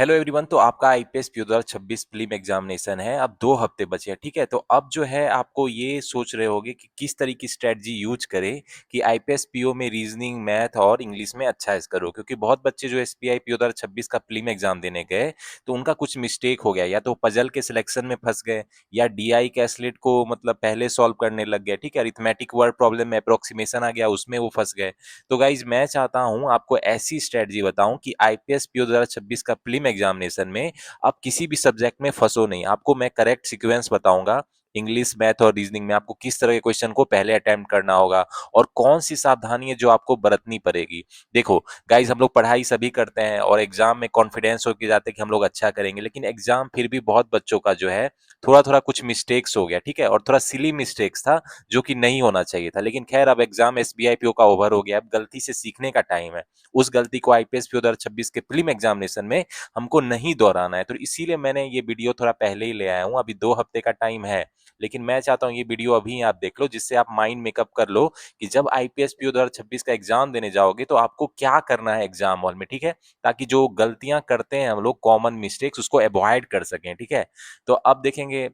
Hello everyone. तो आपका IPS PO 2026 prelim examination है। अब 2 हफ्ते बचे हैं, ठीक है। तो अब जो है आपको ये सोच रहे होगे कि किस तरह की स्ट्रेटजी यूज करें कि आईपीएस पीओ में रीजनिंग, मैथ और इंग्लिश में अच्छा करो, क्योंकि बहुत बच्चे जो एसबीआई पीओ 2026 का प्रीलिम एग्जाम देने गए तो उनका कुछ मिस्टेक हो गया, या तो पजल के सिलेक्शन में फंस गए या डीआई कैसलेट को मतलब पहले सॉल्व करने लग गए, ठीक है। अरिथमेटिक वर्ड प्रॉब्लम में अप्रोक्सीमेशन आ गया, उसमें वो फंस गए। तो गाइज मैं चाहता हूं आपको ऐसी स्ट्रेटजी बताऊं कि आईपीएस पीओ 2026 का प्रीलिम एग्जामिनेशन में आप किसी भी सब्जेक्ट में फंसो नहीं। आपको मैं करेक्ट सीक्वेंस बताऊंगा, इंग्लिश, मैथ और रीजनिंग में आपको किस तरह के क्वेश्चन को पहले अटेम्प्ट करना होगा और कौन सी सावधानी है जो आपको बरतनी पड़ेगी। देखो गाइज, हम लोग पढ़ाई सभी करते हैं और एग्जाम में कॉन्फिडेंस होके जाते हैं कि हम लोग अच्छा करेंगे, लेकिन एग्जाम फिर भी बहुत बच्चों का जो है थोड़ा थोड़ा कुछ मिस्टेक्स हो गया, ठीक है, और थोड़ा सिली मिस्टेक्स था जो कि नहीं होना चाहिए था। लेकिन खैर, अब एग्जाम एसबीआई पीओ का ओवर हो गया, अब गलती से सीखने का टाइम है। उस गलती को आईपीएस पीओ 2026 के प्रीलिम एग्जामिनेशन में हमको नहीं दोहराना है। तो इसीलिए मैंने ये वीडियो थोड़ा पहले ही ले आया हूँ। अभी 2 हफ्ते का टाइम है, लेकिन मैं चाहता हूँ ये वीडियो अभी आप देख लो, जिससे आप माइंड मेकअप कर लो कि जब आईपीएस पीओ 2026 का एग्जाम देने जाओगे तो आपको क्या करना है एग्जाम हॉल में, ठीक है, ताकि जो गलतियां करते हैं हम लोग, कॉमन मिस्टेक्स, उसको अवॉइड कर सकें, ठीक है। तो अब देखेंगे,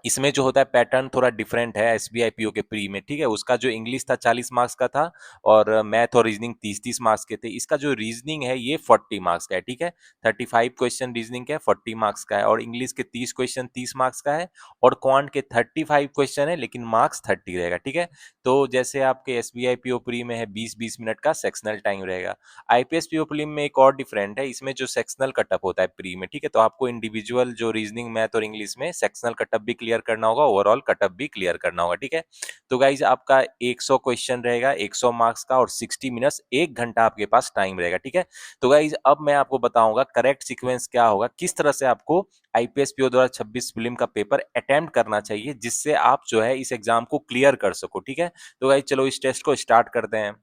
इसमें जो होता है पैटर्न थोड़ा डिफरेंट है एसबीआई पीओ के प्री में, ठीक है। उसका जो इंग्लिश था 40 मार्क्स का था और मैथ और रीजनिंग 30-30 मार्क्स के थे। इसका जो रीजनिंग है ये 40 मार्क्स का है, ठीक है। 35 क्वेश्चन रीजनिंग के 40 मार्क्स का है और इंग्लिश के 30 क्वेश्चन 30 मार्क्स का है और क्वांट के 35 क्वेश्चन है, लेकिन मार्क्स 30 रहेगा, ठीक है। तो जैसे आपके एसबीआई पीओ प्री में है 20-20 मिनट का सेक्शनल टाइम रहेगा, आईपीएस पीओ प्रीलिम में एक और डिफरेंट है, इसमें जो सेक्शनल कटअप होता है प्री में, ठीक है। तो आपको इंडिविजुअल जो रीजनिंग, मैथ और इंग्लिश में सेक्शनल कटअप भी क्लियर करना होगा, ओवरऑल कटअप भी क्लियर करना होगा, ठीक है। तो गाइज आपका 100 क्वेश्चन रहेगा 100 मार्क्स का और 60 मिनट्स, 1 घंटा आपके पास टाइम रहेगा, ठीक है। तो गाइज अब मैं आपको बताऊंगा करेक्ट सीक्वेंस क्या होगा, किस तरह से आपको आईपीएस पीओ 2026 फिल्म का पेपर अटेम्प्ट करना चाहिए, जिससे आप जो है इस एग्जाम को क्लियर कर सको, ठीक है। तो गाइज चलो इस टेस्ट को स्टार्ट करते हैं।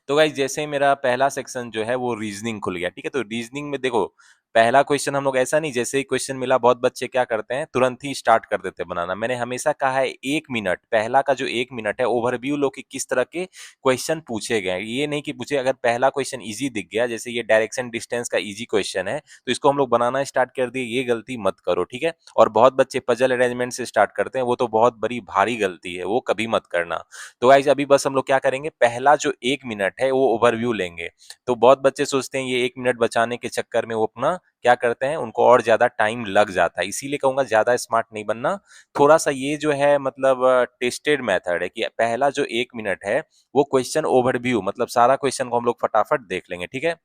तो गाइस जैसे ही मेरा पहला सेक्शन जो है वो रीजनिंग खुल गया, ठीक है। तो रीजनिंग में देखो, पहला क्वेश्चन हम लोग ऐसा नहीं, जैसे ही क्वेश्चन मिला बहुत बच्चे क्या करते हैं, तुरंत ही स्टार्ट कर देते हैं बनाना। मैंने हमेशा कहा है 1 मिनट, पहला का जो 1 मिनट है ओवरव्यू लो कि किस तरह के क्वेश्चन पूछे गए। ये नहीं कि पूछे, अगर पहला क्वेश्चन इजी दिख गया, जैसे ये डायरेक्शन डिस्टेंस का इजी क्वेश्चन है, तो इसको हम लोग बनाना स्टार्ट कर दिए, ये गलती मत करो, ठीक है। और बहुत बच्चे पजल अरेंजमेंट से स्टार्ट करते हैं, वो तो बहुत बड़ी भारी गलती है, वो कभी मत करना। तो गाइज अभी बस हम लोग क्या करेंगे, पहला जो 1 मिनट है वो ओवरव्यू लेंगे। तो बहुत बच्चे सोचते हैं ये 1 मिनट बचाने के चक्कर में वो अपना क्या करते हैं, उनको और ज्यादा टाइम लग जाता है। इसीलिए कहूंगा ज्यादा स्मार्ट नहीं बनना, थोड़ा सा ये जो है मतलब टेस्टेड मेथड है कि पहला जो 1 मिनट है वो क्वेश्चन ओवरव्यू, मतलब सारा क्वेश्चन को हम लोग फटाफट देख लेंगे, ठीक है।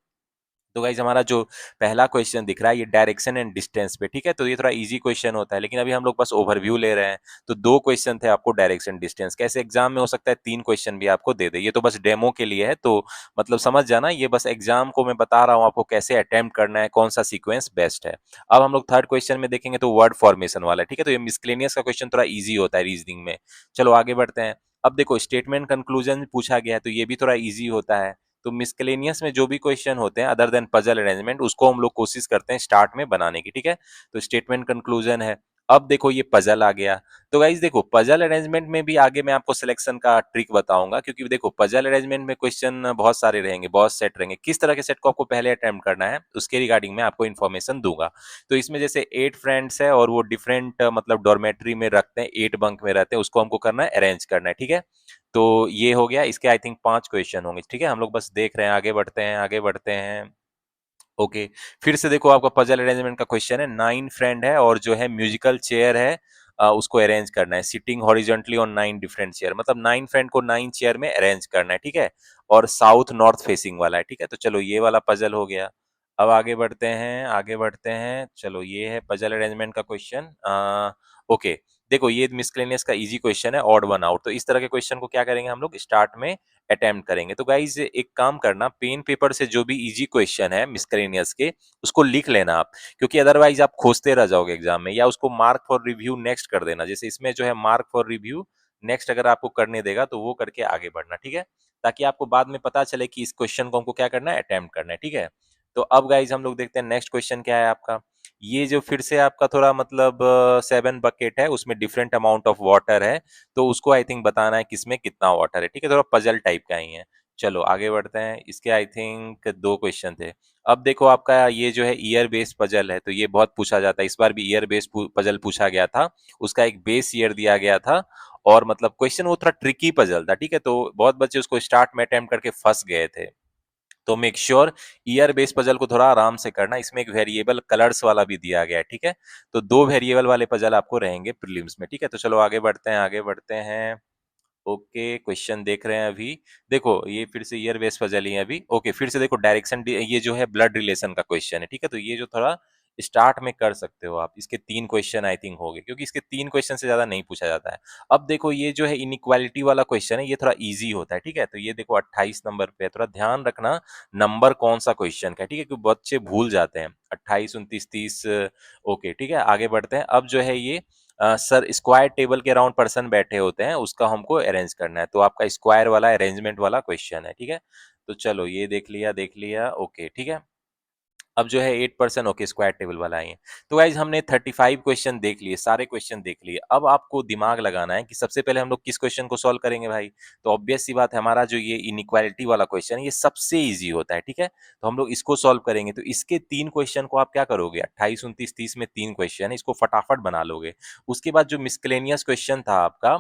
तो गाइज हमारा जो पहला क्वेश्चन दिख रहा है ये डायरेक्शन एंड डिस्टेंस पे, ठीक है। तो ये थोड़ा इजी क्वेश्चन होता है, लेकिन अभी हम लोग बस ओवरव्यू ले रहे हैं। तो 2 क्वेश्चन थे आपको डायरेक्शन डिस्टेंस, कैसे एग्जाम में हो सकता है 3 क्वेश्चन भी आपको दे दे, ये तो बस डेमो के लिए है। तो मतलब समझ जाना, ये बस एग्जाम को मैं बता रहा हूँ आपको कैसे अटेम्प्ट करना है, कौन सा सीक्वेंस बेस्ट है। अब हम लोग थर्ड क्वेश्चन में देखेंगे तो वर्ड फॉर्मेशन वाला है, ठीक है। तो ये मिसलेनियस का क्वेश्चन थोड़ा ईजी होता है रीजनिंग में। चलो आगे बढ़ते हैं। अब देखो स्टेटमेंट कंक्लूजन पूछा गया है, तो ये भी थोड़ा ईजी होता है। तो मिसकेलेनियस में जो भी क्वेश्चन होते हैं अदर देन पजल अरेंजमेंट, उसको हम लोग कोशिश करते हैं स्टार्ट में बनाने की, ठीक है। तो स्टेटमेंट कंक्लूजन है। अब देखो ये पजल आ गया। तो गाइज देखो पजल अरेंजमेंट में भी आगे मैं आपको सिलेक्शन का ट्रिक बताऊंगा, क्योंकि देखो पजल अरेंजमेंट में क्वेश्चन बहुत सारे रहेंगे, बहुत सेट रहेंगे, किस तरह के सेट को आपको पहले अटेम्प्ट करना है उसके रिगार्डिंग मैं आपको इन्फॉर्मेशन दूंगा। तो इसमें जैसे 8 फ्रेंड्स है और वो डिफरेंट मतलब डॉर्मेट्री में रखते हैं, 8 बंक में रहते हैं, उसको हमको करना है अरेंज करना है, ठीक है। तो ये हो गया, इसके आई थिंक 5 क्वेश्चन होंगे, ठीक है। हम लोग बस देख रहे हैं, आगे बढ़ते हैं, आगे बढ़ते हैं। ओके, फिर से देखो आपका पजल अरेंजमेंट का क्वेश्चन है, 9 फ्रेंड है और जो है म्यूजिकल चेयर है, उसको अरेंज करना है, sitting horizontally on 9 different chair, मतलब 9 फ्रेंड को 9 चेयर में अरेंज करना है, ठीक है। और साउथ नॉर्थ फेसिंग वाला है, ठीक है। तो चलो ये वाला पजल हो गया। अब आगे बढ़ते हैं, आगे बढ़ते हैं। चलो ये है पजल अरेंजमेंट का क्वेश्चन। ओके, देखो ये मिसलेनियस का इजी क्वेश्चन है, ऑड वन आउट। तो इस तरह के क्वेश्चन को क्या करेंगे हम लोग स्टार्ट में अटेम्प्ट करेंगे। तो गाइज एक काम करना, पेन पेपर से जो भी इजी क्वेश्चन है मिसलेनियस के उसको लिख लेना आप, क्योंकि अदरवाइज आप खोजते रह जाओगे एग्जाम में, या उसको मार्क फॉर रिव्यू नेक्स्ट कर देना। जैसे इसमें जो है मार्क फॉर रिव्यू नेक्स्ट अगर आपको करने देगा तो वो करके आगे बढ़ना, ठीक है, ताकि आपको बाद में पता चले कि इस क्वेश्चन को हमको क्या करना है, अटेम्प्ट करना है, ठीक है। तो अब गाइज हम लोग देखते हैं नेक्स्ट क्वेश्चन क्या है आपका। ये जो फिर से आपका थोड़ा मतलब 7 बकेट है, उसमें डिफरेंट अमाउंट ऑफ वाटर है, तो उसको आई थिंक बताना है किसमें कितना वाटर है, ठीक है। थोड़ा पजल टाइप का ही है। चलो आगे बढ़ते हैं। इसके आई थिंक 2 क्वेश्चन थे। अब देखो आपका ये जो है ईयर बेस्ड पजल है, तो ये बहुत पूछा जाता है। इस बार भी ईयर बेस्ड पजल पूछा गया था। उसका एक बेस ईयर दिया गया था और मतलब क्वेश्चन वो थोड़ा ट्रिकी पजल था, ठीक है? तो बहुत बच्चे उसको स्टार्ट में अटेम्प्ट करके फँस गए थे। तो make sure year based puzzle को थोड़ा आराम से करना। इसमें एक वेरिएबल कलर्स वाला भी दिया गया है, ठीक है? तो 2 वेरिएबल वाले पजल आपको रहेंगे प्रीलिम्स में, ठीक है? तो चलो आगे बढ़ते हैं, आगे बढ़ते हैं। ओके, क्वेश्चन देख रहे हैं अभी। देखो ये फिर से ईयर बेस पजल ही है अभी। ओके, फिर से देखो डायरेक्शन ये जो है ब्लड रिलेशन का क्वेश्चन है, ठीक है? तो ये जो थोड़ा स्टार्ट में कर सकते हो आप। इसके 3 क्वेश्चन आई थिंक हो गए, क्योंकि इसके 3 क्वेश्चन से ज्यादा नहीं पूछा जाता है। अब देखो ये जो है इनइक्वालिटी वाला क्वेश्चन है, ये थोड़ा इजी होता है, ठीक है? तो ये देखो 28 नंबर पे है। थोड़ा ध्यान रखना नंबर कौन सा क्वेश्चन का है, ठीक है? क्योंकि बच्चे भूल जाते हैं। 28, 29, 30। ओके, ठीक है, आगे बढ़ते हैं। अब जो है ये सर स्क्वायर टेबल के अराउंड पर्सन बैठे होते हैं, उसका हमको अरेंज करना है। तो आपका स्क्वायर वाला अरेंजमेंट वाला क्वेश्चन है, ठीक है? तो चलो ये देख लिया। ओके, ठीक है। अब जो है 8% ओके स्क्वायर टेबल वाला है। तो गाइज हमने 35 क्वेश्चन देख लिए, सारे क्वेश्चन देख लिए। अब आपको दिमाग लगाना है कि सबसे पहले हम लोग किस क्वेश्चन को सॉल्व करेंगे भाई। तो ऑब्वियस सी बात है, हमारा जो ये इनइक्वालिटी वाला क्वेश्चन है ये सबसे इजी होता है, ठीक है? तो हम लोग इसको सॉल्व करेंगे। तो इसके 3 क्वेश्चन को आप क्या करोगे, 28, 29, 30 में 3 क्वेश्चन है, इसको फटाफट बना लोगे। उसके बाद जो मिसक्लेनियस क्वेश्चन था आपका,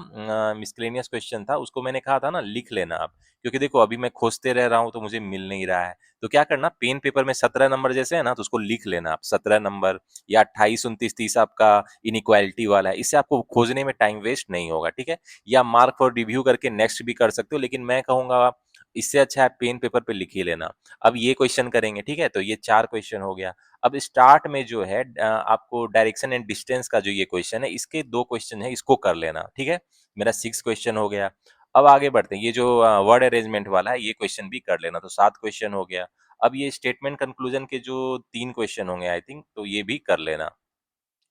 मिसक्लेनियस क्वेश्चन था, उसको मैंने कहा था ना लिख लेना आप। क्योंकि देखो अभी मैं खोजते रह रहा हूँ तो मुझे मिल नहीं रहा है। तो क्या करना, पेन पेपर में 17 नंबर जैसे है ना, तो उसको लिख लेना आप 17 नंबर, या 28, 29, 30 आपका इनइक्वालिटी वाला है। इससे आपको खोजने में टाइम वेस्ट नहीं होगा, ठीक है? या मार्क फॉर रिव्यू करके नेक्स्ट भी कर सकते हो, लेकिन मैं कहूंगा इससे अच्छा है पेन पेपर पे लिख ही लेना। अब ये क्वेश्चन करेंगे, ठीक है? तो ये 4 क्वेश्चन हो गया। अब स्टार्ट में जो है आपको डायरेक्शन एंड डिस्टेंस का जो ये क्वेश्चन है, इसके 2 क्वेश्चन है, इसको कर लेना, ठीक है? मेरा 6 क्वेश्चन हो गया। अब आगे बढ़ते हैं। ये जो वर्ड अरेंजमेंट वाला है, ये क्वेश्चन भी कर लेना, तो 7 क्वेश्चन हो गया। अब ये स्टेटमेंट कंक्लूजन के जो 3 क्वेश्चन होंगे आई थिंक, तो ये भी कर लेना।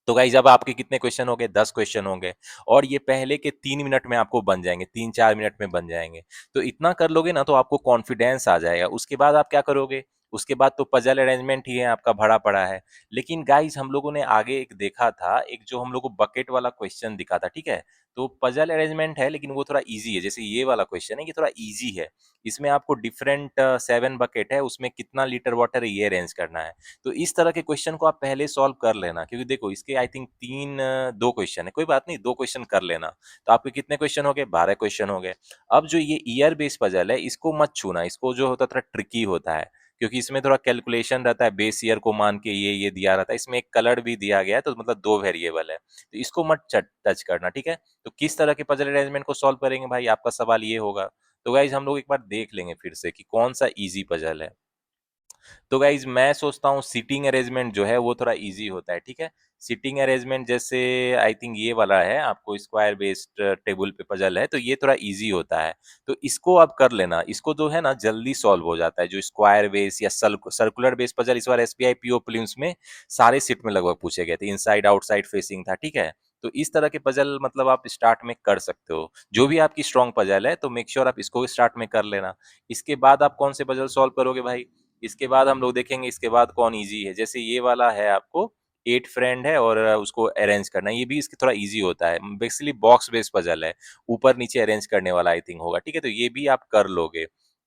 तो गाइज अब आपके कितने क्वेश्चन हो गए, 10 क्वेश्चन होंगे। और ये पहले के 3 मिनट में आपको बन जाएंगे, 3-4 मिनट में बन जाएंगे। तो इतना कर लोगे ना तो आपको कॉन्फिडेंस आ जाएगा। उसके बाद आप क्या करोगे, उसके बाद तो पजल अरेंजमेंट ही है आपका भरा पड़ा है। लेकिन गाइज हम लोगों ने आगे एक देखा था, एक जो हम लोग को बकेट वाला क्वेश्चन दिखा था, ठीक है? तो पजल अरेंजमेंट है लेकिन वो थोड़ा इजी है। जैसे ये वाला क्वेश्चन है, ये थोड़ा इजी है। इसमें आपको डिफरेंट 7 बकेट है, उसमें कितना लीटर वाटर है ये अरेंज करना है। तो इस तरह के क्वेश्चन को आप पहले सॉल्व कर लेना, क्योंकि देखो इसके आई थिंक 2 क्वेश्चन है, कोई बात नहीं, 2 क्वेश्चन कर लेना। तो आपके कितने क्वेश्चन हो गए, 12 क्वेश्चन हो गए। अब जो ये ईयर बेस्ड पजल है, इसको मत छूना। इसको जो होता है थोड़ा ट्रिकी होता है, क्योंकि इसमें थोड़ा कैलकुलेशन रहता है, बेस ईयर को मान के ये दिया रहता है। इसमें एक कलर भी दिया गया है, तो मतलब 2 वेरिएबल है। तो इसको मत टच करना, ठीक है? तो किस तरह के पजल अरेंजमेंट को सॉल्व करेंगे भाई, आपका सवाल ये होगा। तो गाइज हम लोग एक बार देख लेंगे फिर से कि कौन सा इजी पजल है। तो गाइज मैं सोचता हूँ सीटिंग अरेंजमेंट जो है वो थोड़ा इजी होता है, ठीक है? सीटिंग अरेंजमेंट जैसे आई थिंक ये वाला है, आपको स्क्वायर बेस्ड टेबल पे पजल है, तो ये थोड़ा इजी होता है। तो इसको आप कर लेना। इसको जो है ना जल्दी सॉल्व हो जाता है। जो स्क्वायर बेस या सर्कुलर बेस पजल इस बार एसबीआई पीओ प्रीलिम्स में सारे सीट में लगभग पूछे गए थे। इनसाइड आउटसाइड फेसिंग था, ठीक है? तो इस तरह के पजल मतलब आप स्टार्ट में कर सकते हो। जो भी आपकी स्ट्रॉन्ग पजल है, तो मेक श्योर आप इसको स्टार्ट में कर लेना। इसके बाद आप कौन से पजल सॉल्व करोगे भाई? इसके बाद हम लोग देखेंगे इसके बाद कौन इजी है। जैसे ये वाला है, आपको 8 फ्रेंड है और उसको अरेंज करना है। ये भी इसके थोड़ा इजी होता है। बेसिकली बॉक्स बेस्ड पजल है, ऊपर नीचे अरेंज करने वाला आई थिंक होगा, ठीक है? तो ये भी आप कर लोगे,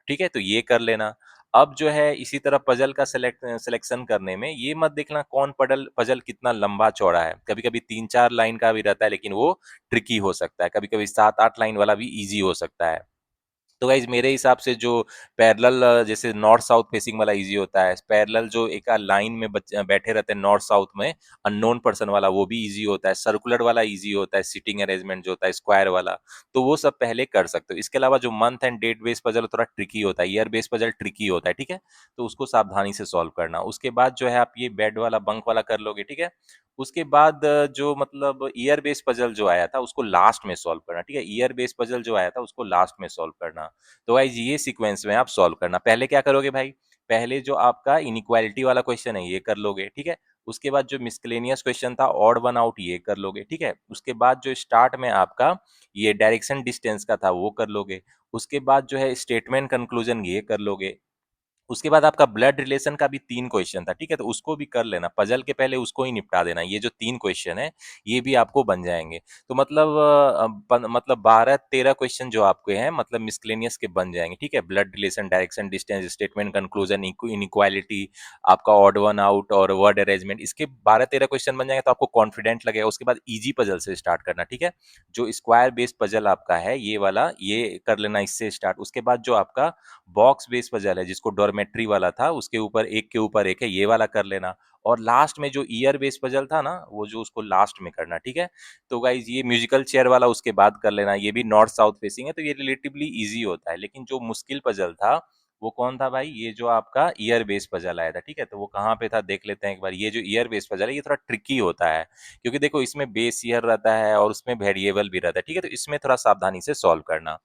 ठीक है? तो ये कर लेना। अब जो है इसी तरह पजल का सिलेक्शन करने में ये मत देखना कौन पडल पजल कितना लंबा चौड़ा है। कभी कभी 3-4 लाइन का भी रहता है, लेकिन वो ट्रिकी हो सकता है। कभी कभी 7-8 लाइन वाला भी इजी हो सकता है। तो गाइज मेरे हिसाब से जो पैरेलल जैसे नॉर्थ साउथ फेसिंग वाला इजी होता है। पैरेलल जो एक लाइन में बैठे रहते हैं नॉर्थ साउथ में, अननोन पर्सन वाला, वो भी इजी होता है। सर्कुलर वाला इजी होता है। सिटिंग अरेंजमेंट जो होता है स्क्वायर वाला, तो वो सब पहले कर सकते हो। इसके अलावा जो month and date based puzzle थोड़ा ट्रिकी होता है, ईयर बेस्ड पजल ट्रिकी होता है, ठीक है? तो उसको सावधानी से सॉल्व करना। उसके बाद जो है आप ये बेड वाला बंक वाला कर लोगे, ठीक है? उसके बाद जो मतलब ईयर बेस्ड पजल जो आया था उसको लास्ट में सॉल्व करना, ठीक है? ईयर बेस्ड पजल जो आया था उसको लास्ट में सॉल्व करना। तो गाइज ये सीक्वेंस में आप सॉल्व करना। पहले क्या करोगे भाई, पहले जो आपका इनइक्वालिटी वाला क्वेश्चन है ये कर लोगे, ठीक है? उसके बाद जो मिसलेनियस क्वेश्चन था ऑड वन आउट, ये कर लोगे, ठीक है? उसके बाद जो स्टार्ट में आपका ये डायरेक्शन डिस्टेंस का था वो कर लोगे। उसके बाद जो है स्टेटमेंट कंक्लूजन ये कर लोगे। उसके बाद आपका ब्लड रिलेशन का भी 3 क्वेश्चन था, ठीक है? तो उसको भी कर लेना, पजल के पहले उसको ही निपटा देना। ये जो 3 क्वेश्चन है, ये भी आपको बन जाएँगे। तो मतलब मतलब 12-13 क्वेश्चन जो आपके हैं, मतलब मिसलेनियस के बन जाएँगे, ठीक है? Blood relation, direction, distance, statement, conclusion, inequality, आपका ऑड वन आउट और वर्ड अरेंजमेंट, इसके 12-13 क्वेश्चन बन जाएँगे, तो आपको कॉन्फिडेंट लगेगा। उसके बाद ईज़ी पजल से स्टार्ट करना, ठीक है? जो स्क्वायर बेस्ड पजल आपका है, ये वाला, ये कर लेना इससे स्टार्ट। उसके बाद जो आपका बॉक्स बेस पजल है, जिसको डॉर्मेट्री वाला था, उसके ऊपर एक के ऊपर एक है, ये वाला कर लेना। और लास्ट में जो ईयर बेस पजल था ना, वो जो उसको लास्ट में करना, ठीक है? तो गाइज ये म्यूजिकल चेयर वाला उसके बाद कर लेना। ये भी नॉर्थ साउथ फेसिंग है, तो ये रिलेटिवली इजी होता है। लेकिन जो मुश्किल पजल था, वो कौन था भाई? ये जो आपका ईयर बेस पजल आया था, ठीक है? तो वो कहाँ पे था देख लेते हैं एक बार। ये जो ईयर बेस पजल है, ये थोड़ा ट्रिकी होता है, क्योंकि देखो इसमें बेस ईयर रहता है और उसमें वेरिएबल भी रहता है, ठीक है? तो इसमें थोड़ा सावधानी से सॉल्व करना।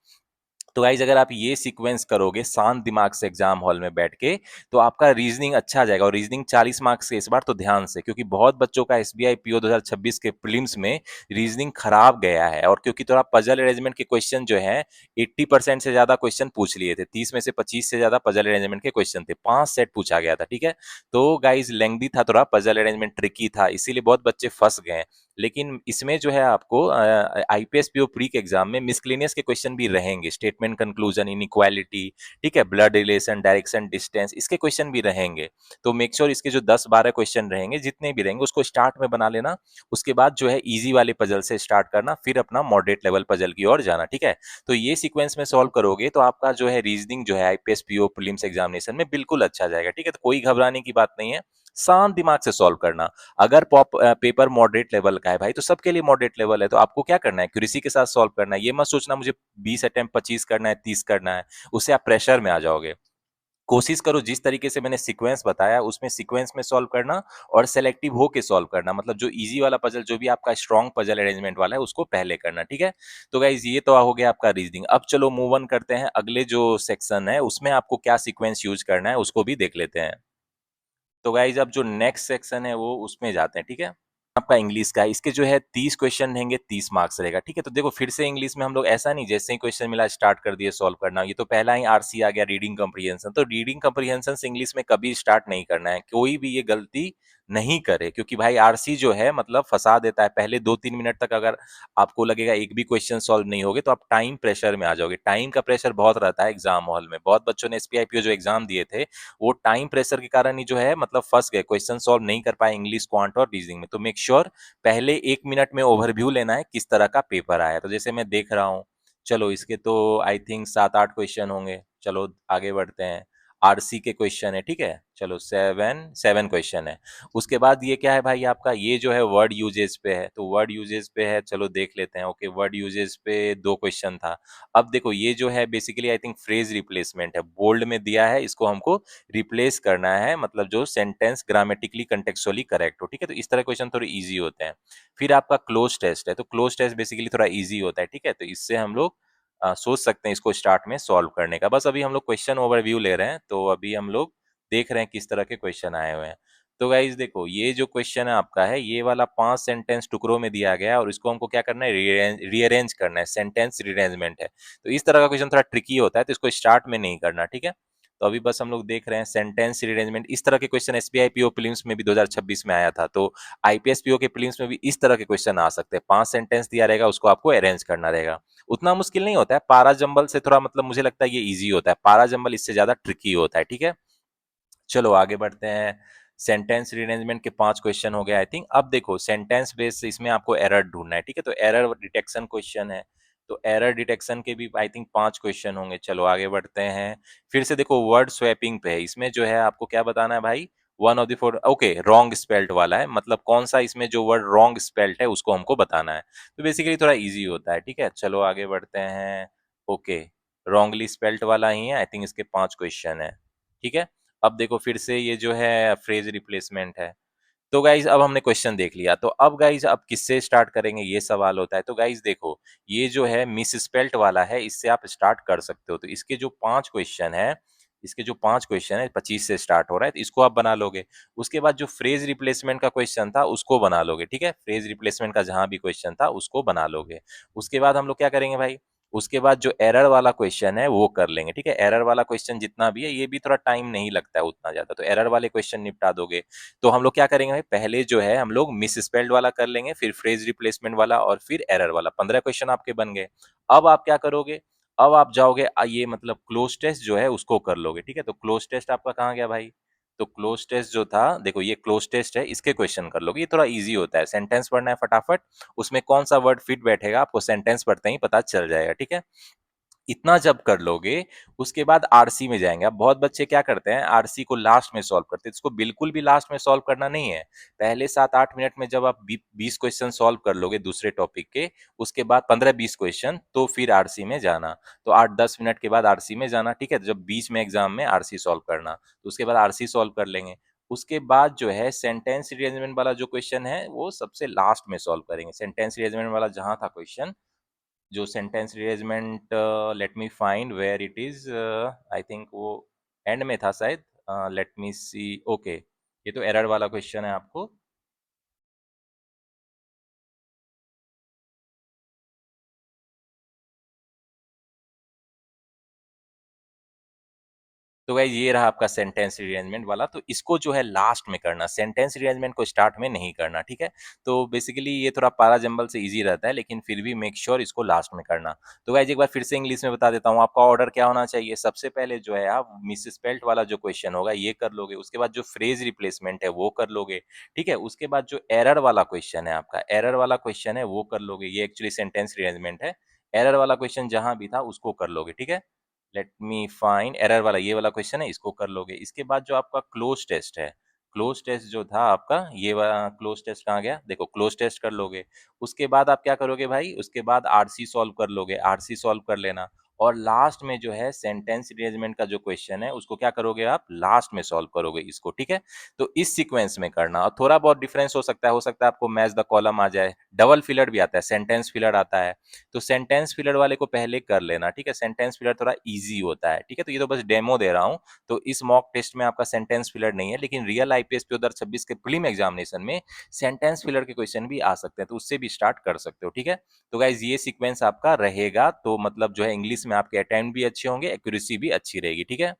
तो गाइज अगर आप ये सीक्वेंस करोगे शांत दिमाग से एग्जाम हॉल में बैठ के, तो आपका रीजनिंग अच्छा आ जाएगा। और रीजनिंग 40 मार्क्स के इस बार, तो ध्यान से, क्योंकि बहुत बच्चों का एसबीआई पीओ 2026 के प्रीलिम्स में रीजनिंग खराब गया है। और क्योंकि थोड़ा पजल अरेंजमेंट के क्वेश्चन जो है 80% से ज्यादा क्वेश्चन पूछ लिए थे, 30 में से 25 से ज्यादा पजल अरेंजमेंट के क्वेश्चन थे, 5 सेट पूछा गया था, ठीक है? तो गाइज लेंथी था थोड़ा, पजल अरेंजमेंट ट्रिकी था, इसीलिए बहुत बच्चे फंस गए। लेकिन इसमें जो है आपको आईपीएस पीओ प्री के एग्जाम में मिसलेनियस के क्वेश्चन भी रहेंगे, स्टेटमेंट, कंक्लूजन, इनइक्वालिटी, ठीक है, ब्लड रिलेशन, डायरेक्शन, डिस्टेंस, इसके क्वेश्चन भी रहेंगे। तो मेक श्योर इसके जो 10-12 क्वेश्चन रहेंगे, जितने भी रहेंगे, उसको स्टार्ट में बना लेना। उसके बाद जो है इजी वाले पजल से स्टार्ट करना, फिर अपना मॉडरेट लेवल पजल की ओर जाना, ठीक है? तो ये सीक्वेंस में सॉल्व करोगे तो आपका जो है रीजनिंग जो है आईपीएस पीओ प्रीलिम्स एग्जामिनेशन में बिल्कुल अच्छा जाएगा, ठीक है? तो कोई घबराने की बात नहीं है, शांत दिमाग से सॉल्व करना। अगर पेपर मॉडरेट लेवल का है भाई, तो सबके लिए मॉडरेट लेवल है, तो आपको क्या करना है? क्यूरेसी के साथ सॉल्व करना है। ये मत सोचना मुझे 20 अटेम्प्ट 25 करना है, 30 करना है, उससे आप प्रेशर में आ जाओगे। कोशिश करो जिस तरीके से मैंने सीक्वेंस बताया, उसमें सीक्वेंस में सॉल्व करना और सेलेक्टिव होके सॉल्व करना। मतलब जो इजी वाला पजल, जो भी आपका स्ट्रॉन्ग पजल अरेंजमेंट वाला है, उसको पहले करना, ठीक है? तो गाइज ये तो हो गया आपका रीजनिंग। अब चलो मूव ऑन करते हैं, अगले जो सेक्शन है उसमें आपको क्या सीक्वेंस यूज करना है उसको भी देख लेते हैं। तो गाइज अब जो नेक्स्ट सेक्शन है वो उसमें जाते हैं, ठीक है? आपका इंग्लिश का है, इसके जो है 30 क्वेश्चन रहेंगे, 30 मार्क्स रहेगा, ठीक है? तो देखो फिर से इंग्लिश में हम लोग ऐसा नहीं जैसे ही क्वेश्चन मिला स्टार्ट कर दिए सॉल्व करना। ये तो पहला ही आरसी आ गया, रीडिंग कम्प्रीहेंशन। तो रीडिंग कम्प्रीहेंशन से इंग्लिश में कभी स्टार्ट नहीं करना है, कोई भी ये गलती नहीं करे, क्योंकि भाई आरसी जो है मतलब फंसा देता है। पहले 2-3 मिनट तक अगर आपको लगेगा एक भी क्वेश्चन सॉल्व नहीं होगे, तो आप टाइम प्रेशर में आ जाओगे। टाइम का प्रेशर बहुत रहता है एग्जाम हॉल में। बहुत बच्चों ने एसपीआईपीओ जो एग्जाम दिए थे, वो टाइम प्रेशर के कारण ही जो है मतलब फंस गए, क्वेश्चन सॉल्व नहीं कर पाए इंग्लिश, क्वांट और रीजनिंग में। तो मेक श्योर पहले 1 मिनट में ओवरव्यू लेना है किस तरह का पेपर आया। तो जैसे मैं देख रहा हूँ, चलो इसके तो आई थिंक 7-8 क्वेश्चन होंगे। चलो आगे बढ़ते हैं। आरसी के क्वेश्चन है, ठीक है? चलो 7 क्वेश्चन है। उसके बाद ये क्या है भाई आपका? ये जो है वर्ड यूजेज पे है, तो वर्ड यूजेज पे है, चलो देख लेते हैं। ओके, वर्ड यूजेज पे 2 क्वेश्चन था। अब देखो ये जो है basically I think phrase replacement है, बोल्ड में दिया है, इसको हमको रिप्लेस करना है, मतलब जो सेंटेंस ग्रामेटिकली कंटेक्चुअली करेक्ट हो, ठीक है? तो इस तरह क्वेश्चन थोड़े इजी होते हैं। फिर आपका क्लोज टेस्ट है, तो क्लोज टेस्ट बेसिकली थोड़ा इजी होता है, ठीक है? तो इससे हम लोग सोच सकते हैं इसको स्टार्ट में सॉल्व करने का। बस अभी हम लोग क्वेश्चन ओवरव्यू ले रहे हैं, तो अभी हम लोग देख रहे हैं किस तरह के क्वेश्चन आए हुए हैं। तो गाइज देखो ये जो क्वेश्चन है आपका है, ये वाला 5 सेंटेंस टुकड़ों में दिया गया है और इसको हमको क्या करना है? रीअरेंज करना है, सेंटेंस रीअरेंजमेंट है। तो इस तरह का क्वेश्चन थोड़ा ट्रिकी होता है, तो इसको स्टार्ट में नहीं करना, ठीक है? तो अभी बस हम लोग देख रहे हैं सेंटेंस रीअरेंजमेंट। इस तरह के क्वेश्चन एसबीआई पीओ प्रीलिम्स में भी 2026 में आया था, तो आईपीएस पीओ के प्रीलिम्स में भी इस तरह के क्वेश्चन आ सकते हैं। 5 सेंटेंस दिया रहेगा, उसको आपको अरेंज करना रहेगा। उतना मुश्किल नहीं होता है। पारा जंबल से थोड़ा मतलब मुझे लगता है ये इजी होता है, पारा जंबल इससे ज्यादा ट्रिकी होता है, ठीक है? चलो आगे बढ़ते हैं। सेंटेंस रीअरेंजमेंट के 5 क्वेश्चन हो गए आई थिंक। अब देखो सेंटेंस बेस इसमें आपको एरर ढूंढना है, ठीक है? तो एरर डिटेक्शन क्वेश्चन है, तो एरर डिटेक्शन के भी आई थिंक 5 क्वेश्चन होंगे। चलो आगे बढ़ते हैं। फिर से देखो वर्ड स्वैपिंग पे है, इसमें जो है आपको क्या बताना है भाई? One of the four, okay, wrong spelled वाला है, मतलब कौन सा इसमें जो वर्ड रॉन्ग स्पेल्ड है उसको हमको बताना है। तो बेसिकली थोड़ा इजी होता है, ठीक है? चलो आगे बढ़ते हैं। ओके, रॉन्गली स्पेल्ड वाला ही है आई थिंक, इसके 5 क्वेश्चन है, ठीक है? अब देखो फिर से ये जो है फ्रेज रिप्लेसमेंट है। तो गाइज अब हमने क्वेश्चन देख लिया, तो अब गाइज अब किससे स्टार्ट करेंगे ये सवाल होता है। तो गाइज देखो ये जो है मिस स्पेल्ट वाला है, इससे आप स्टार्ट कर सकते हो। तो इसके जो 5 क्वेश्चन है, इसके जो 5 क्वेश्चन है 25 से स्टार्ट हो रहा है, तो इसको आप बना लोगे। उसके बाद जो फ्रेज रिप्लेसमेंट का क्वेश्चन था उसको बना लोगे, ठीक है? फ्रेज रिप्लेसमेंट का जहां भी क्वेश्चन था उसको बना लोगे। उसके बाद हम लोग क्या करेंगे भाई? उसके बाद जो एरर वाला क्वेश्चन है वो कर लेंगे, ठीक है? एरर वाला क्वेश्चन जितना भी है ये भी थोड़ा टाइम नहीं लगता है उतना ज़्यादा, तो एरर वाले क्वेश्चन निपटा दोगे। तो हम लोग क्या करेंगे भाई, पहले जो है हम लोग मिसस्पेल्ड वाला कर लेंगे, फिर फ्रेज रिप्लेसमेंट वाला और फिर एरर वाला। 15 क्वेश्चन आपके बन गए। अब आप क्या करोगे, अब आप जाओगे ये मतलब क्लोज टेस्ट जो है उसको कर लोगे, ठीक है? तो क्लोज टेस्ट आपका कहाँ गया भाई? तो क्लोज टेस्ट जो था, देखो ये क्लोज टेस्ट है, इसके क्वेश्चन कर लोगे। ये थोड़ा ईज़ी होता है, सेंटेंस पढ़ना है फटाफट, उसमें कौन-सा वर्ड फिट बैठेगा आपको सेंटेंस पढ़ते ही पता चल जाएगा, ठीक है? इतना जब कर लोगे, उसके बाद आरसी में जाएँगे। अब बहुत बच्चे क्या करते हैं, आरसी को लास्ट में सॉल्व करते हैं। इसको बिल्कुल भी लास्ट में सॉल्व करना नहीं है। पहले 7-8 मिनट में जब आप 20 क्वेश्चन सॉल्व कर लोगे दूसरे टॉपिक के, उसके बाद 15-20 क्वेश्चन, तो फिर आरसी में जाना। तो 8-10 मिनट के बाद आरसी में जाना, ठीक है? जब बीच में एग्ज़ाम में आरसी सॉल्व करना, तो उसके बाद आरसी सॉल्व कर लेंगे। उसके बाद जो है सेंटेंस रीअरेंजमेंट वाला जो क्वेश्चन है, वो सबसे लास्ट में सॉल्व करेंगे। सेंटेंस रीअरेंजमेंट वाला जहाँ था क्वेश्चन, जो sentence rearrangement, let me find where it is, I think वो एंड में था शायद। लेट मी सी, ओके, ये तो एरर वाला क्वेश्चन है आपको। तो गाइस ये रहा आपका सेंटेंस रीअरेंजमेंट वाला, तो इसको जो है लास्ट में करना, सेंटेंस रीअरेंजमेंट को स्टार्ट में नहीं करना, ठीक है? तो बेसिकली ये थोड़ा पारा जंबल से इजी रहता है, लेकिन फिर भी मेक श्योर इसको लास्ट में करना। तो गाइस एक बार फिर से इंग्लिश में बता देता हूँ, आपका ऑर्डर क्या होना चाहिए। सबसे पहले जो है आप मिसस्पेल्ट वाला जो क्वेश्चन होगा ये कर लोगे, उसके बाद जो फ्रेज रिप्लेसमेंट है वो कर लोगे, ठीक है? उसके बाद जो एरर वाला क्वेश्चन है आपका, एरर वाला क्वेश्चन है वो कर लोगे। ये एक्चुअली सेंटेंस रीअरेंजमेंट है। एरर वाला क्वेश्चन जहां भी था उसको कर लोगे, ठीक है? लेट मी फाइंड एरर वाला, ये वाला क्वेश्चन है, इसको कर लोगे। इसके बाद जो आपका क्लोज टेस्ट है, क्लोज टेस्ट जो था आपका, ये वाला क्लोज टेस्ट कहाँ गया, देखो क्लोज टेस्ट कर लोगे। उसके बाद आप क्या करोगे भाई, उसके बाद आरसी सॉल्व कर लोगे, आरसी सॉल्व कर लेना। और लास्ट में जो है सेंटेंस रीअरेंजमेंट का जो क्वेश्चन है उसको क्या करोगे, आप लास्ट में सॉल्व करोगे इसको, ठीक है? तो इस सीक्वेंस में करना। और थोड़ा बहुत डिफरेंस हो सकता है आपको मैच द कॉलम आ जाए, डबल फिलर भी आता है, सेंटेंस फिलर आता है। तो सेंटेंस फिलर वाले को पहले कर लेना, ठीक है? सेंटेंस फिलर थोड़ा इजी होता है, ठीक है? तो ये तो बस डेमो दे रहा हूँ। तो इस मॉक टेस्ट में आपका सेंटेंस फिलर नहीं है, लेकिन रियल आईपीएस 2026 के प्रीलिम एग्जामिनेशन में सेंटेंस फिलर के क्वेश्चन भी आ सकते हैं, तो उससे भी स्टार्ट कर सकते हो, ठीक है? तो गाइज ये सीक्वेंस आपका रहेगा, तो मतलब जो है इंग्लिश में आपके अटेम्प्ट भी अच्छे होंगे, एक्यूरेसी भी अच्छी रहेगी, ठीक है?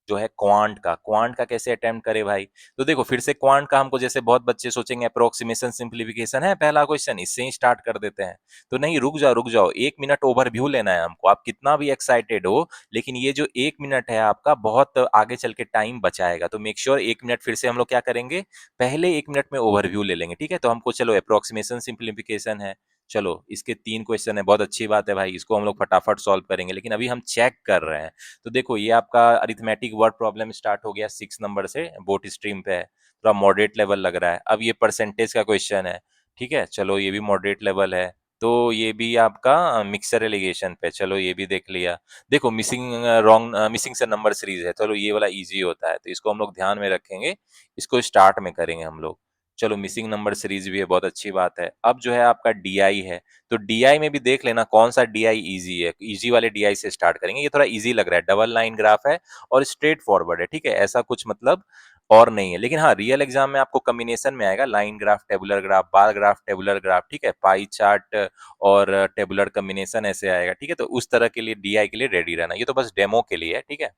जो है क्वांट का कैसे अटेम्प्ट करे भाई। तो देखो फिर से क्वांट का हमको, जैसे बहुत बच्चे सोचेंगे अप्रोक्सीमेशन सिंप्लीफिकेशन है पहला क्वेश्चन, इससे ही स्टार्ट कर देते हैं। तो नहीं, रुक जाओ, 1 मिनट ओवरव्यू लेना है हमको। आप कितना भी एक्साइटेड हो, लेकिन ये जो 1 मिनट है आपका बहुत आगे चल के टाइम बचाएगा। तो मेक श्योर 1 मिनट फिर से हम लोग क्या करेंगे, पहले 1 मिनट में ओवरव्यू ले लेंगे, ठीक है? तो हमको चलो अप्रोक्सीमेशन सिंप्लीफिकेशन है, चलो इसके 3 क्वेश्चन है, बहुत अच्छी बात है भाई, इसको हम लोग फटाफट सॉल्व करेंगे। लेकिन अभी हम चेक कर रहे हैं। तो देखो ये आपका अरिथमेटिक वर्ड प्रॉब्लम स्टार्ट हो गया 6 नंबर से, बोट स्ट्रीम पे है, थोड़ा मॉडरेट लेवल लग रहा है। अब ये परसेंटेज का क्वेश्चन है, ठीक है? चलो ये भी मॉडरेट लेवल है। तो ये भी आपका मिक्सर एलिगेशन पे, चलो ये भी देख लिया। देखो मिसिंग रॉन्ग, मिसिंग से नंबर सीरीज है, चलो ये वाला इजी होता है, तो इसको हम लोग ध्यान में रखेंगे, इसको स्टार्ट में करेंगे हम लोग। चलो मिसिंग नंबर सीरीज भी है, बहुत अच्छी बात है। अब जो है आपका डीआई है, तो डीआई में भी देख लेना कौन सा डीआई इजी है, इजी वाले डीआई से स्टार्ट करेंगे। ये थोड़ा इजी लग रहा है, डबल लाइन ग्राफ है और स्ट्रेट फॉरवर्ड है, ठीक है? ऐसा कुछ मतलब और नहीं है। लेकिन हाँ, रियल एग्जाम में आपको कॉम्बिनेशन में आएगा, line graph tabular graph, bar graph tabular graph, ठीक है? पाई चार्ट और टेबुलर कॉम्बिनेशन ऐसे आएगा, ठीक है? तो उस तरह के लिए डीआई के लिए रेडी रहना। ये तो बस डेमो के लिए है, ठीक है?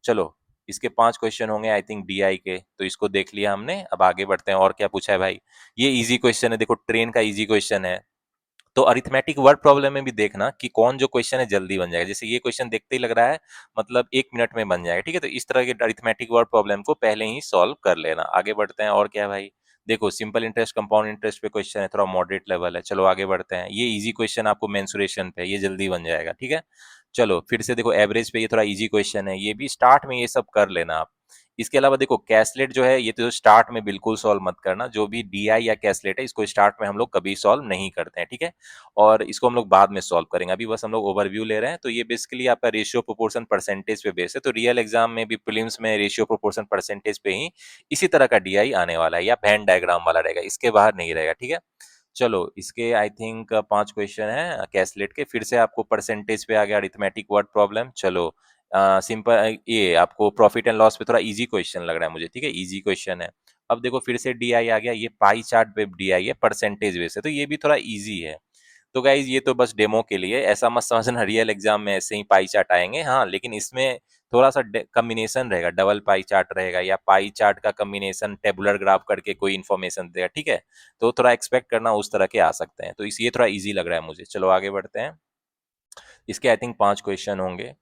चलो इसके 5 क्वेश्चन होंगे आई थिंक डीआई के, तो इसको देख लिया हमने। अब आगे बढ़ते हैं, और क्या पूछा है भाई। ये इजी क्वेश्चन है, देखो ट्रेन का इजी क्वेश्चन है। तो अरिथमेटिक वर्ड प्रॉब्लम में भी देखना कि कौन जो क्वेश्चन है जल्दी बन जाएगा। जैसे ये क्वेश्चन देखते ही लग रहा है मतलब 1 मिनट में बन जाएगा, ठीक है? तो इस तरह के अरिथमेटिक वर्ड प्रॉब्लम को पहले ही सॉल्व कर लेना। आगे बढ़ते हैं, और क्या है भाई। देखो सिंपल इंटरेस्ट कंपाउंड इंटरेस्ट पे क्वेश्चन है, थोड़ा मॉडरेट लेवल है। चलो आगे बढ़ते हैं, ये इजी क्वेश्चन आपको मेंसुरेशन पे, ये जल्दी बन जाएगा, ठीक है? चलो फिर से देखो एवरेज पे, ये थोड़ा इजी क्वेश्चन है, ये भी स्टार्ट में ये सब कर लेना आप। इसके अलावा देखो कैसलेट जो है, ये तो स्टार्ट में बिल्कुल सॉल्व मत करना। जो भी डीआई या कैसलेट है, इसको स्टार्ट में हम लोग कभी सॉल्व नहीं करते हैं, ठीक है? और इसको हम लोग बाद में सॉल्व करेंगे, अभी बस हम लोग ओवरव्यू ले रहे हैं। तो ये बेसिकली आपका रेशियो प्रोपोर्शन परसेंटेज पे बेस है। तो रियल एग्जाम में भी, प्रीलिम्स में रेशियो प्रोपोर्शन परसेंटेज पे ही इसी तरह का डीआई आने वाला है, या वेन डायग्राम वाला रहेगा, इसके बाहर नहीं रहेगा, ठीक है? चलो इसके आई थिंक 5 क्वेश्चन है कैसलेट के। फिर से आपको परसेंटेज पे आ गया, अरिथमेटिक वर्ड प्रॉब्लम। चलो सिंपल, ये आपको प्रॉफिट एंड लॉस पे थोड़ा इजी क्वेश्चन लग रहा है मुझे, ठीक है? इजी क्वेश्चन है। अब देखो फिर से डीआई आ गया, ये पाई चार्ट पे डीआई है, परसेंटेज बेस है, तो ये भी थोड़ा इजी है। तो गाइज ये तो बस डेमो के लिए, ऐसा मत समझना रियल एग्जाम में ऐसे ही पाई चार्ट आएंगे। हाँ, लेकिन इसमें थोड़ा सा कम्बिनेशन रहेगा, डबल पाई चार्ट रहेगा या पाई चार्ट का कम्बिनेशन टेबुलर ग्राफ करके कोई इन्फॉर्मेशन देगा, ठीक है। तो थोड़ा एक्सपेक्ट करना उस तरह के आ सकते हैं, तो इस ये थोड़ा इजी लग रहा है मुझे। चलो आगे बढ़ते हैं। इसके आई थिंक 5 क्वेश्चन होंगे।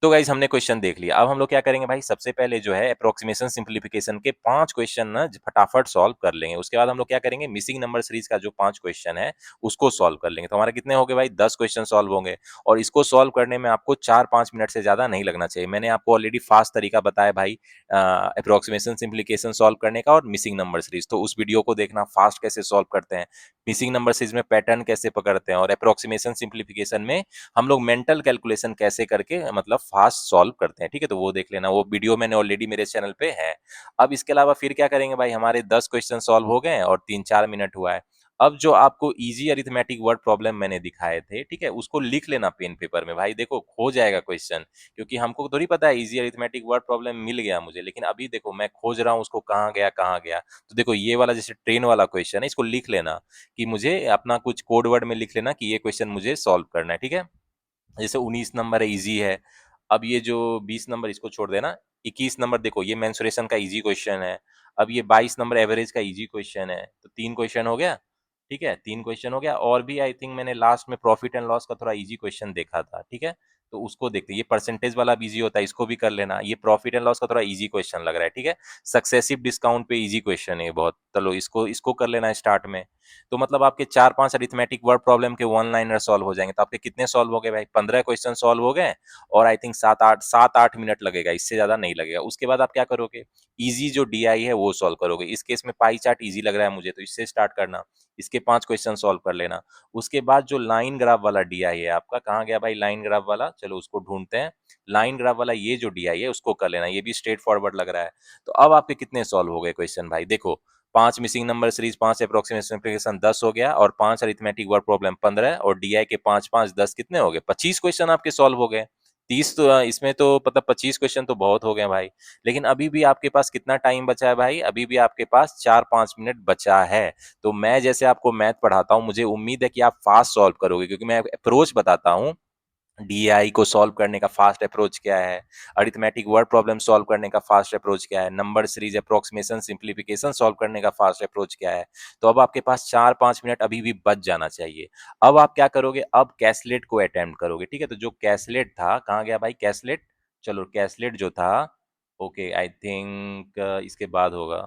तो गाइज हमने क्वेश्चन देख लिया। अब हम लोग क्या करेंगे भाई, सबसे पहले जो है अप्रोक्सीमेशन सिंप्लीफिकेशन के 5 क्वेश्चन ना फटाफट सॉल्व कर लेंगे। उसके बाद हम लोग क्या करेंगे, मिसिंग नंबर सीरीज का जो 5 क्वेश्चन है उसको सॉल्व कर लेंगे। तो हमारे कितने हो गए भाई, 10 क्वेश्चन सॉल्व होंगे। और इसको सॉल्व करने में आपको 4-5 मिनट से ज्यादा नहीं लगना चाहिए। मैंने आपको ऑलरेडी फास्ट तरीका बताया भाई अप्रोक्सीमेशन सिंप्लीफिकेशन सॉल्व करने का और मिसिंग नंबर सीरीज, तो उस वीडियो को देखना, फास्ट कैसे सॉल्व करते हैं, मिसिंग नंबर सीरीज में पैटर्न कैसे पकड़ते हैं, और अप्रोक्सीमेशन सिंप्लीफिकेशन में हम लोग मेंटल कैलकुलेशन कैसे करके मतलब फास्ट सॉल्व करते हैं, ठीक है। तो वो देख लेना, वो वीडियो मैंने ऑलरेडी मेरे चैनल पे है। अब इसके अलावा फिर क्या करेंगे भाई, हमारे 10 क्वेश्चन सॉल्व हो गए हैं और 3-4 मिनट हुआ है। अब जो आपको इजी अरिथमेटिक वर्ड प्रॉब्लम मैंने दिखाए थे, ठीक है, उसको लिख लेना पेन पेपर में भाई। देखो हो जाएगा क्वेश्चन, क्योंकि हमको थोड़ी पता है इजी अरिथमेटिक वर्ड प्रॉब्लम मिल गया मुझे, लेकिन अभी देखो मैं खोज रहा हूँ उसको, कहाँ गया कहाँ गया। तो देखो ये वाला जैसे ट्रेन वाला क्वेश्चन है, इसको लिख लेना कि मुझे अपना कुछ कोड वर्ड में लिख लेना कि ये क्वेश्चन मुझे सॉल्व करना है, ठीक है। जैसे 19 नंबर है, इजी है। अब ये जो 20 नंबर इसको छोड़ देना। 21 नंबर देखो ये मेंसुरेशन का इजी क्वेश्चन है। अब ये 22 नंबर एवरेज का इजी क्वेश्चन है। तो 3 क्वेश्चन हो गया, ठीक है, 3 क्वेश्चन हो गया। और भी आई थिंक मैंने लास्ट में प्रॉफिट एंड लॉस का थोड़ा इजी क्वेश्चन देखा था, ठीक है। तो उसको देखते हैं, ये परसेंटेज वाला भी इजी होता है, इसको भी कर लेना। ये प्रॉफिट एंड लॉस का थोड़ा इजी क्वेश्चन लग रहा है, ठीक है। सक्सेसिव डिस्काउंट पे इजी क्वेश्चन है ये बहुत, चलो इसको इसको कर लेना स्टार्ट में। तो मतलब आपके 4-5 अरिथमेटिक वर्ड प्रॉब्लम के वन लाइनर सॉल्व हो जाएंगे। तो आपके कितने सॉल्व हो गए भाई, 15 क्वेश्चन सॉल्व हो गए। और आई थिंक 7-8 मिनट लगेगा, इससे ज्यादा नहीं लगेगा। उसके बाद आप क्या करोगे, इजी जो डीआई है वो सॉल्व करोगे। इस केस में पाई चार्ट इजी लग रहा है मुझे, तो इससे स्टार्ट करना, इसके 5 क्वेश्चन सॉल्व कर लेना। उसके बाद जो लाइन ग्राफ वाला डीआई है आपका, कहाँ गया भाई लाइन ग्राफ वाला, चलो उसको ढूंढते हैं। लाइन ग्राफ वाला ये जो डीआई है उसको कर लेना, ये भी स्ट्रेट फॉरवर्ड लग रहा है। तो अब आपके कितने सॉल्व हो गए क्वेश्चन भाई, देखो 5 missing number series, 5 approximation simplification 10 हो गया, और 5 अरिथमेटिक वर्ड प्रॉब्लम 15, और डीआई के 5-5-10 कितने हो गए, 25 क्वेश्चन आपके सॉल्व हो गए। 30 तो इसमें तो मतलब 25 क्वेश्चन तो बहुत हो गए भाई। लेकिन अभी भी आपके पास कितना टाइम बचा है भाई, अभी भी आपके पास 4-5 मिनट बचा है। तो मैं जैसे आपको मैथ पढ़ाता हूँ, मुझे उम्मीद है कि आप फास्ट सॉल्व करोगे, क्योंकि मैं अप्रोच बताता हूँ। डीआई को सॉल्व करने का फास्ट अप्रोच क्या है, अरिथमेटिक वर्ड प्रॉब्लम सॉल्व करने का फास्ट अप्रोच क्या है, number series approximation simplification solve करने का फास्ट अप्रोच क्या है। तो अब आपके पास 4-5 मिनट अभी भी बच जाना चाहिए। अब आप क्या करोगे, अब कैसलेट को अटेम्प्ट करोगे, ठीक है। तो जो कैसलेट था, कहाँ गया भाई कैसलेट, चलो कैसलेट जो था, ओके आई थिंक इसके बाद होगा।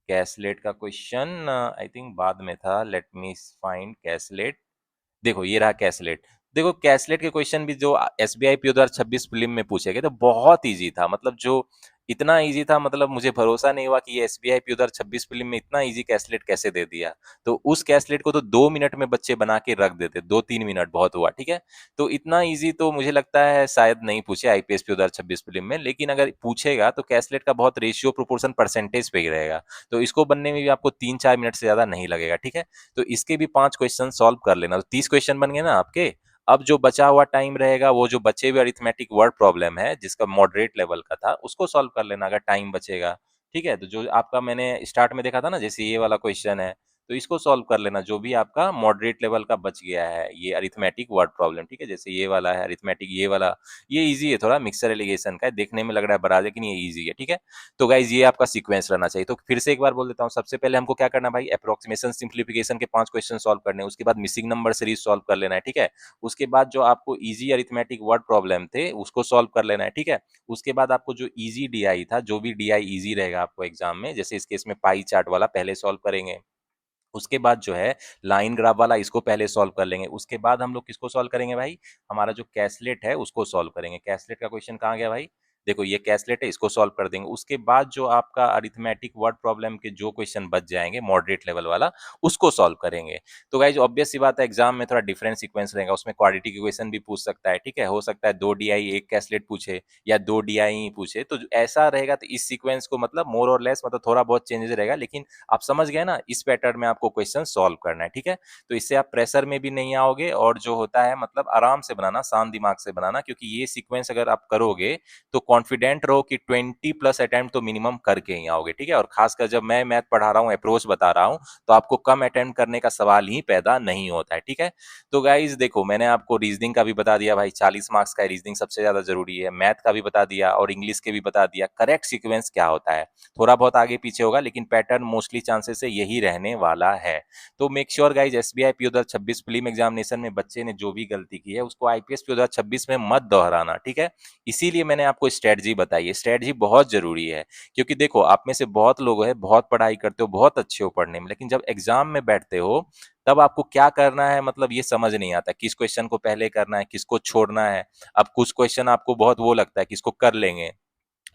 कैसलेट का क्वेश्चन आई थिंक बाद में था, लेट मी फाइंड कैसलेट। देखो ये रहा कैसलेट। देखो कैसलेट के क्वेश्चन भी जो एसबीआई पीओ 2026 प्रीलिम में पूछे गए थे, बहुत इजी था। मतलब जो इतना इजी था, मतलब मुझे भरोसा नहीं हुआ कि ये एसबीआई पीओ 2026 प्रीलिम में इतना इजी कैसलेट कैसे दे दिया। तो उस कैसलेट को तो 2 मिनट में बच्चे बना के रख देते, 2-3 मिनट बहुत हुआ, ठीक है। तो इतना इजी तो मुझे लगता है शायद नहीं पूछे आईपीएस पीओ 2026 प्रीलिम में, लेकिन अगर पूछेगा तो कैसलेट का बहुत रेशियो प्रोपोर्शन परसेंटेज पे ही रहेगा। तो इसको बनने में भी आपको 3-4 मिनट से ज्यादा नहीं लगेगा, ठीक है। तो इसके भी 5 क्वेश्चन सॉल्व कर लेना, तो 30 क्वेश्चन बन गए ना आपके। अब जो बचा हुआ टाइम रहेगा, वो जो बचे हुए अरिथमेटिक वर्ड प्रॉब्लम है जिसका मॉडरेट लेवल का था, उसको सॉल्व कर लेना अगर टाइम बचेगा, ठीक है। तो जो आपका मैंने स्टार्ट में देखा था ना, जैसे ये वाला क्वेश्चन है, तो इसको सॉल्व कर लेना, जो भी आपका मॉडरेट लेवल का बच गया है ये अरिथमेटिक वर्ड प्रॉब्लम, ठीक है। जैसे ये वाला है अरिथमेटिक, ये वाला, ये इजी है थोड़ा, मिक्सर एलिगेशन का है, देखने में लग रहा है बड़ा, लेकिन ये इजी है, ठीक है। तो गाइज ये आपका सीक्वेंस रहना चाहिए। तो फिर से एक बार बोल देता हूँ, सबसे पहले हमको क्या करना भाई, अप्रोक्सीमेशन सिंप्लीफिकेशन के 5 क्वेश्चन सॉल्व करने, उसके बाद मिसिंग नंबर सीरीज सॉल्व कर लेना है, ठीक है। उसके बाद जो आपको इजी अरिथमेटिक वर्ड प्रॉब्लम थे उसको सॉल्व कर लेना है, ठीक है। उसके बाद आपको जो इजी डीआई था, जो भी डीआई इजी रहेगा आपको एग्जाम में, जैसे इस केस में पाई चार्ट वाला पहले सॉल्व करेंगे। उसके बाद जो है लाइन ग्राफ वाला, इसको पहले सॉल्व कर लेंगे। उसके बाद हम लोग किसको सॉल्व करेंगे भाई, हमारा जो कैसलेट है उसको सॉल्व करेंगे। कैसलेट का क्वेश्चन कहाँ गया भाई, देखो ये कैसलेट है, इसको सॉल्व कर देंगे। उसके बाद जो आपका अरिथमेटिक वर्ड प्रॉब्लम के जो क्वेश्चन बच जाएंगे मॉडरेट लेवल वाला, उसको सॉल्व करेंगे। तो गाइज ऑब्वियस सी बात है, एग्जाम में थोड़ा डिफरेंट सीक्वेंस रहेगा, उसमें क्वाड्रेटिक इक्वेशन भी पूछ सकता है, ठीक है। हो सकता है 2 डीआई 1 कैसलेट पूछे, या 2 डीआई ही पूछे, तो ऐसा रहेगा। तो इस सीक्वेंस को मतलब मोर और लेस, मतलब थोड़ा बहुत चेंजेस रहेगा, लेकिन आप समझ गए ना, इस पैटर्न में आपको क्वेश्चन सॉल्व करना है, ठीक है। तो इससे आप प्रेशर में भी नहीं आओगे, और जो होता है मतलब आराम से बनाना, शांत दिमाग से बनाना, क्योंकि ये सीक्वेंस अगर आप करोगे तो कॉन्फिडेंट रहो कि 20 प्लस अटेम्प्ट तो मिनिमम करके ही आओगे, ठीक है? और खासकर जब मैं मैथ पढ़ा रहा हूँ, अप्रोच बता रहा हूँ, तो आपको कम अटेम्प्ट करने का सवाल ही पैदा नहीं होता है, ठीक है? तो गाइज देखो, मैंने आपको रीजनिंग का भी बता दिया भाई, 40 मार्क्स का रीजनिंग सबसे ज्यादा जरूरी है, मैथ का भी बता दिया और इंग्लिश के भी बता दिया, करेक्ट सीक्वेंस क्या होता है। थोड़ा बहुत आगे पीछे होगा, लेकिन पैटर्न मोस्टली चांसेस से यही रहने वाला है। तो make sure guys, SBI PO 2026 film examination में बच्चे ने जो भी गलती की है उसको आईपीएस पीओ 2026 में मत दोहराना, ठीक है? इसीलिए मैंने आपको स्ट्रेटजी बताई है। स्ट्रेटजी बहुत जरूरी है, क्योंकि देखो, आप में से बहुत लोग हैं, बहुत पढ़ाई करते हो, बहुत अच्छे हो पढ़ने में, लेकिन जब एग्जाम में बैठते हो तब आपको क्या करना है, मतलब ये समझ नहीं आता, किस क्वेश्चन को पहले करना है, किसको छोड़ना है। अब कुछ क्वेश्चन आपको बहुत वो लगता है कि इसको कर लेंगे,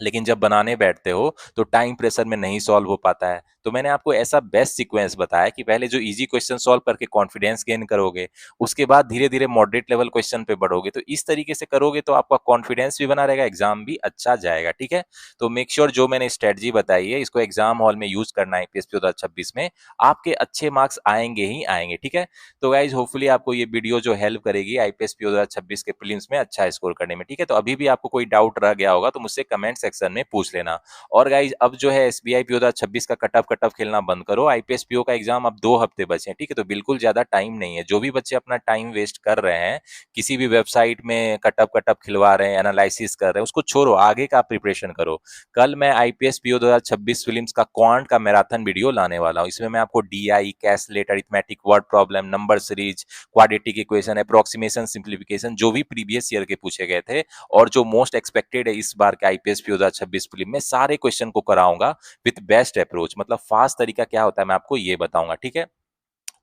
लेकिन जब बनाने बैठते हो तो टाइम प्रेशर में नहीं सॉल्व हो पाता है। तो मैंने आपको ऐसा बेस्ट सीक्वेंस बताया कि पहले जो इजी क्वेश्चन सॉल्व करके कॉन्फिडेंस गेन करोगे, उसके बाद धीरे धीरे मॉडरेट लेवल क्वेश्चन पे बढ़ोगे। तो इस तरीके से करोगे तो आपका कॉन्फिडेंस भी बना रहेगा, एग्जाम भी अच्छा जाएगा, ठीक है? तो मेक श्योर जो मैंने स्ट्रेटजी बताई है इसको एग्जाम हॉल में यूज करना है आईपीएस 2026 में, आपके अच्छे मार्क्स आएंगे ही आएंगे, ठीक है? तो गाइज होपफुली आपको ये वीडियो जो हेल्प करेगी आईपीएस 2026 के प्रीलिम्स में अच्छा स्कोर करने में, ठीक है? तो अभी भी आपको कोई डाउट रह गया होगा तो मुझसे कमेंट सेक्शन में पूछ लेना। और गाइज अब जो है एसबीआई पीओ 2026 का कट ऑफ खेलना बंद करो, आईपीएस पीओ का एग्जाम अब 2 हफ्ते बचे हैं, ठीक है? तो बिल्कुल ज्यादा टाइम नहीं है। जो भी बच्चे अपना टाइम वेस्ट कर रहे हैं किसी भी वेबसाइट में कट ऑफ खिलवा रहे हैं, एनालिसिस कर रहे हैं, उसको छोड़ो, आगे का प्रिपरेशन करो। कल मैं आईपीएस पीओ 2026 फिल्म्स का क्वांट का मैराथन वीडियो लाने वाला हूँ। इसमें मैं आपको DI, caselet, arithmetic, word problem, number series, quadratic equation, approximation, simplification, जो भी प्रीवियस ईयर के पूछे गए थे और जो मोस्ट एक्सपेक्टेड है इस बार के आईपीएस पीओ 2026 फिल्म में, सारे क्वेश्चन को कराऊंगा विद बेस्ट अप्रोच। मतलब फास्ट तरीका क्या होता है मैं आपको ये बताऊंगा, ठीक है?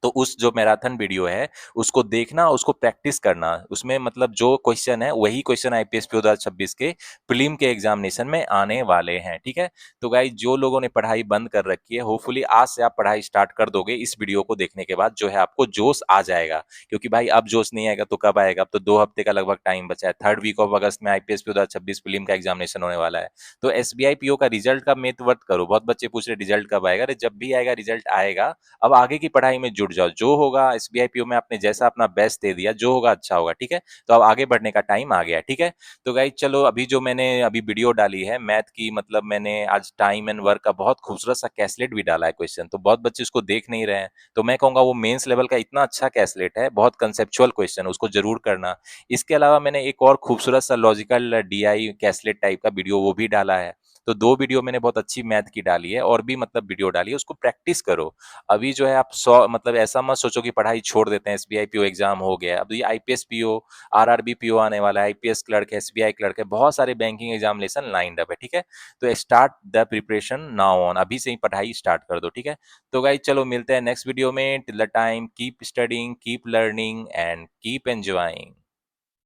तो उस जो मैराथन वीडियो है उसको देखना, उसको प्रैक्टिस करना, उसमें मतलब जो क्वेश्चन है वही क्वेश्चन आईपीएस 2026 के प्रीलिम के एग्जामिनेशन में आने वाले हैं, ठीक है? तो गाइस जो लोगों ने पढ़ाई बंद कर रखी है, होपफुली आज से आप पढ़ाई स्टार्ट कर दोगे। इस वीडियो को देखने के बाद जो है आपको जोश आ जाएगा, क्योंकि भाई अब जोश नहीं आएगा तो कब आएगा? अब तो 2 हफ्ते का लगभग टाइम बचा है, 3rd वीक ऑफ अगस्त में आईपीएस 2026 प्रीलिम का एग्जामिनेशन होने वाला है। तो एसबीआई पीओ का रिजल्ट का मेट वर्थ करो। बहुत बच्चे पूछ रहे रिजल्ट कब आएगा, अरे जब भी आएगा रिजल्ट आएगा। अब आगे की पढ़ाई में जुट जाओ, जो होगा एसबीआई पीओ में आपने जैसा अपना बेस्ट दे दिया, जो होगा अच्छा होगा, ठीक है? तो अब आगे बढ़ने का टाइम आ गया, ठीक है? तो गाइस चलो, अभी जो मैंने अभी वीडियो डाली है मैथ की, मतलब मैंने आज टाइम एंड वर्क का बहुत खूबसूरत सा कैसलेट भी डाला है क्वेश्चन, तो बहुत बच्चे उसको देख नहीं रहे हैं। तो मैं कहूंगा वो मेंस लेवल का इतना अच्छा कैसलेट है, बहुत कंसेप्चुअल क्वेश्चन, उसको जरूर करना। इसके अलावा मैंने एक और खूबसूरत सा लॉजिकल डीआई कैसलेट टाइप का वीडियो वो भी डाला है। तो 2 वीडियो मैंने बहुत अच्छी मैथ की डाली है, और भी मतलब वीडियो डाली है, उसको प्रैक्टिस करो। अभी जो है आप मतलब ऐसा मत सोचो कि पढ़ाई छोड़ देते हैं, एसबीआई पीओ एग्जाम हो गया, अब ये आईपीएस पीओ, आरआरबी पीओ आने वाला है, आईपीएस क्लर्क है, एसबीआई क्लर्क है, बहुत सारे बैंकिंग एग्जामिनेशन लाइंड अप है, ठीक है? तो start the preparation now on, अभी से ही पढ़ाई स्टार्ट कर दो, ठीक है? तो गाइस चलो मिलते हैं नेक्स्ट वीडियो में। Till the time keep studying, keep learning and keep enjoying.